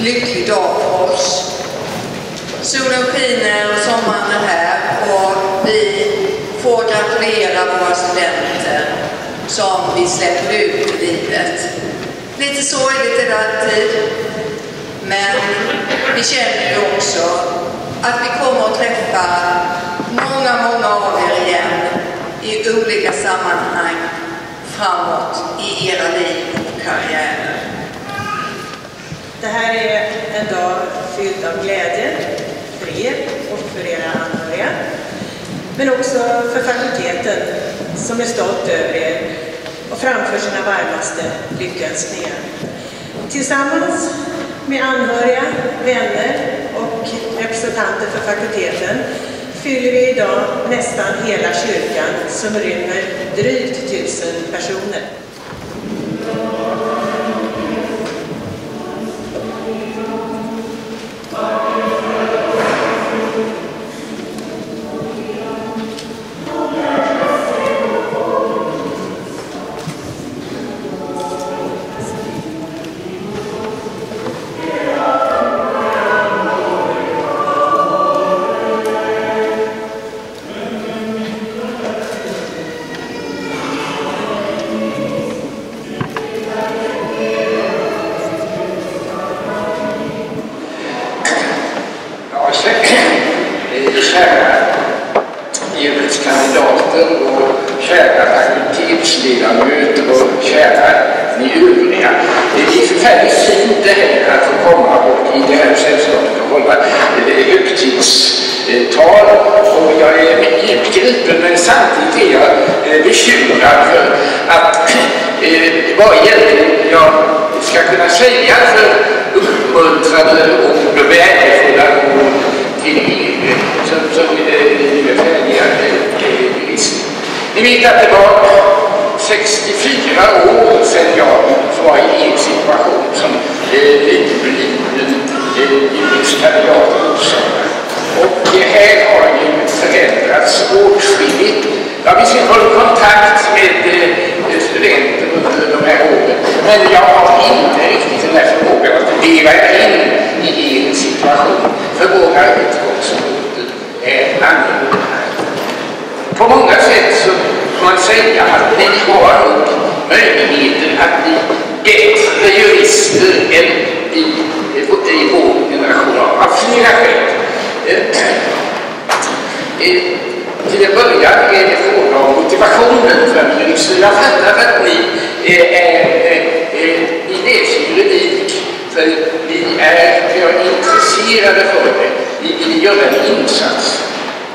lycklig dag för oss. Solen skiner och sommaren är här och vi får gratulera våra studenter som vi släpper ut i livet. Lite sorgligt är det alltid, men vi känner ju också att vi kommer att träffa många av er igen i olika sammanhang framåt i era liv och karriärer. Det här är en dag fylld av glädje för er och för era anhöriga, men också för fakulteten som är stolt över er och framför sina varmaste lyckönskningar. Tillsammans med anhöriga, vänner och representanter för fakulteten fyller vi idag nästan hela kyrkan som rymmer drygt 1000 personer. Kandidater och kära fakultetsledamöter och kära ni övriga. Det är förfärligt fint det här att få komma och i det här sällskapet och hålla högtidstal. Och jag är djupt gripen, men samtidigt är jag bekymrad för att vad egentligen jag ska kunna säga för uppmuntrande och värdefulla till er som nu är färdiga jurister. Ni vet att det var 64 år sedan jag var i en situation som nybliven juristkandidat i Uppsala. Och här har ju förändrats åtskilligt. Jag har visserligen hållit kontakt med studenter under de här åren, men jag har inte riktigt den här förmågan att leva in i en situation, för våra utgångspunkter är annorlunda. På många sätt så kan man säga att ni har möjligheten att bli bättre jurister än i vår generation av flera skäl. Till en början är det fråga om motivationen för jurister. Jag fattar att ni läser juridik för ni är intresserade för det. Ni vill göra en insats.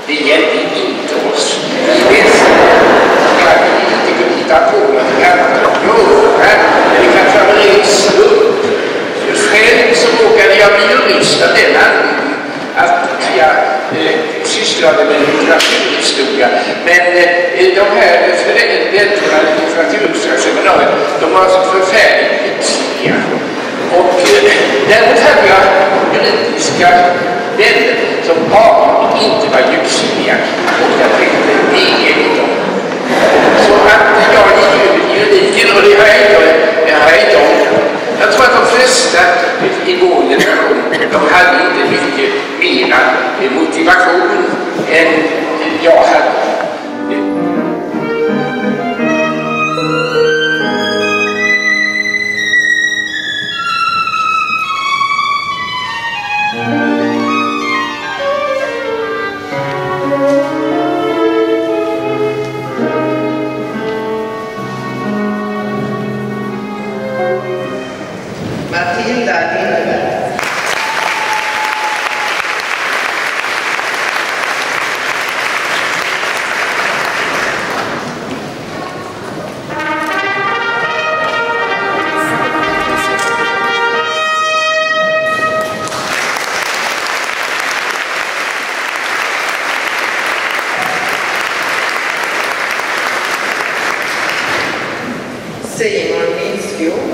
Det gäller inte oss. Vi läser för att vi inte kan hitta på något annat att göra. Eller kanske av en slump. Själv så råkade jag bli jurist av den anledningen att jag sysslade med litteraturhistoria. Men de här studenterna i litteraturseminariet, de var så förfärligt ytliga. Och däremot hade jag juridiska vänner som inte var ljusliga. Och jag tänkte, det är inte dem. Så att jag gick över till juridiken, och det har jag inte ångrat. Jag tror att de flesta i vår generation, de hade inte mycket mera motivation än jag hade. Simon Minskog.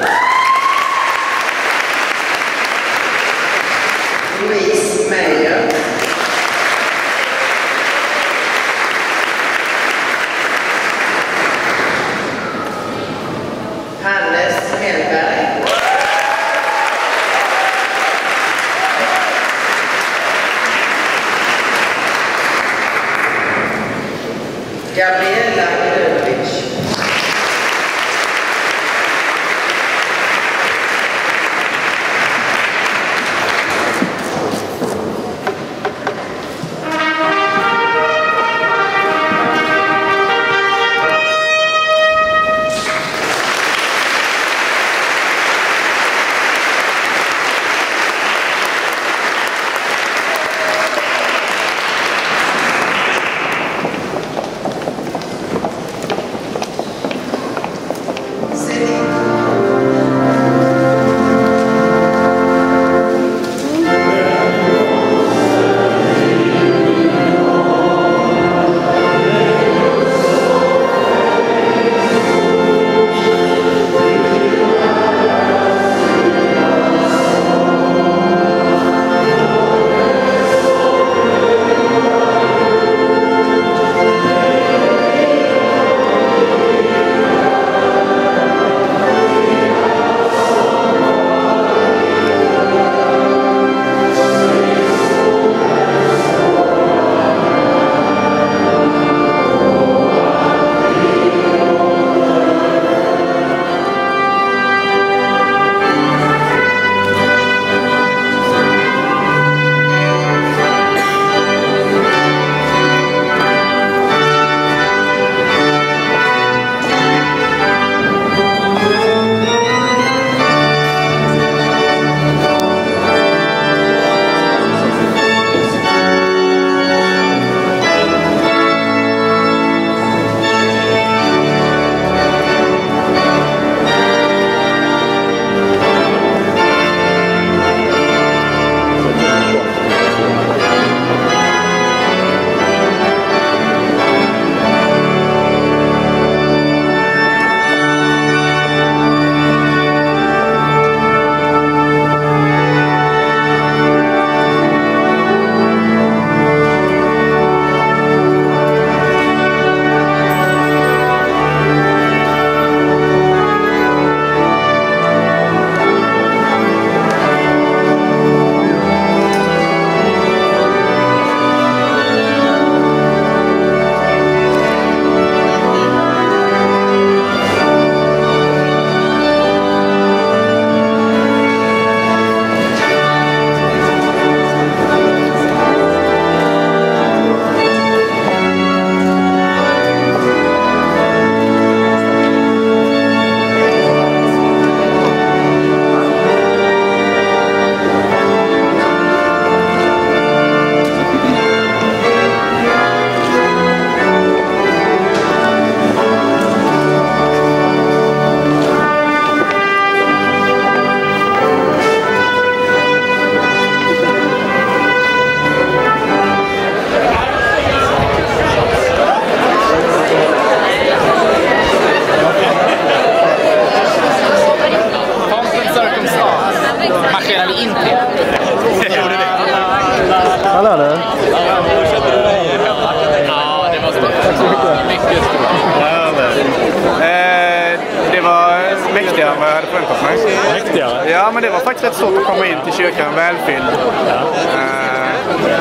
väntat mig. Mäktigare? Ja, men det var faktiskt rätt svårt att komma in till kyrkan välfylld.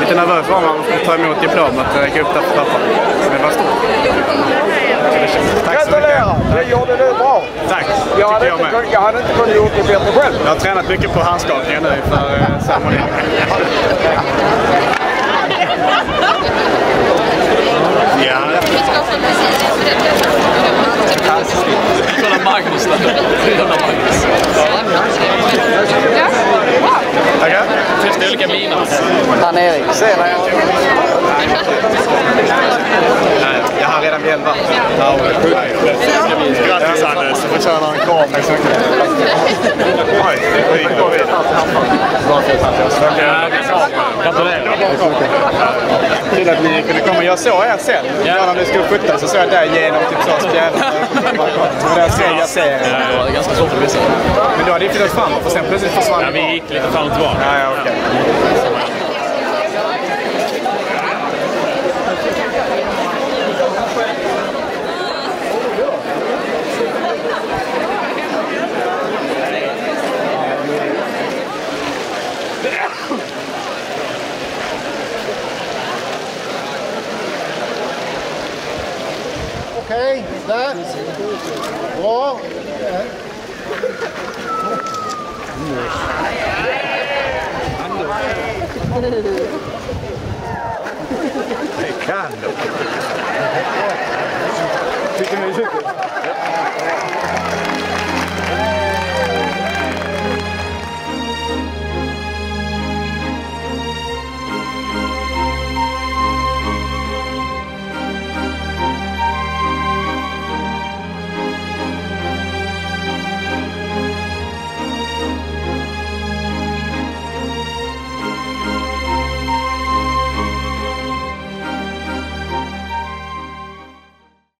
Lite nervös var man att ta emot diplomet och gå upp där på trappan. Men det var stort. Tack så mycket. Det gjorde du bra. Tack, Jag hade inte kunnat gjort det bättre själv. Jag har tränat mycket på handskakningen nu inför ceremonin. Ja. Kolla Magnus där. Tackar. Testa olika viner. Han Erik, ser jag. Jag har redan bjällt vatten. Grattis Anders, du förtjänar en kram. Oj, det gick bra vid. Gratulerar. Kul att ni kunde komma. Jag såg er sen. När ni skulle skjuta så såg jag där genom typ så spjällen. Och där ser jag ser. Det var ganska svårt att visa. Men då hade ni flyttat fram och sen plötsligt försvann. Ja, vi gick lite fram och tillbaka. Ja, okej. Okej, där. Bra. Det kan du.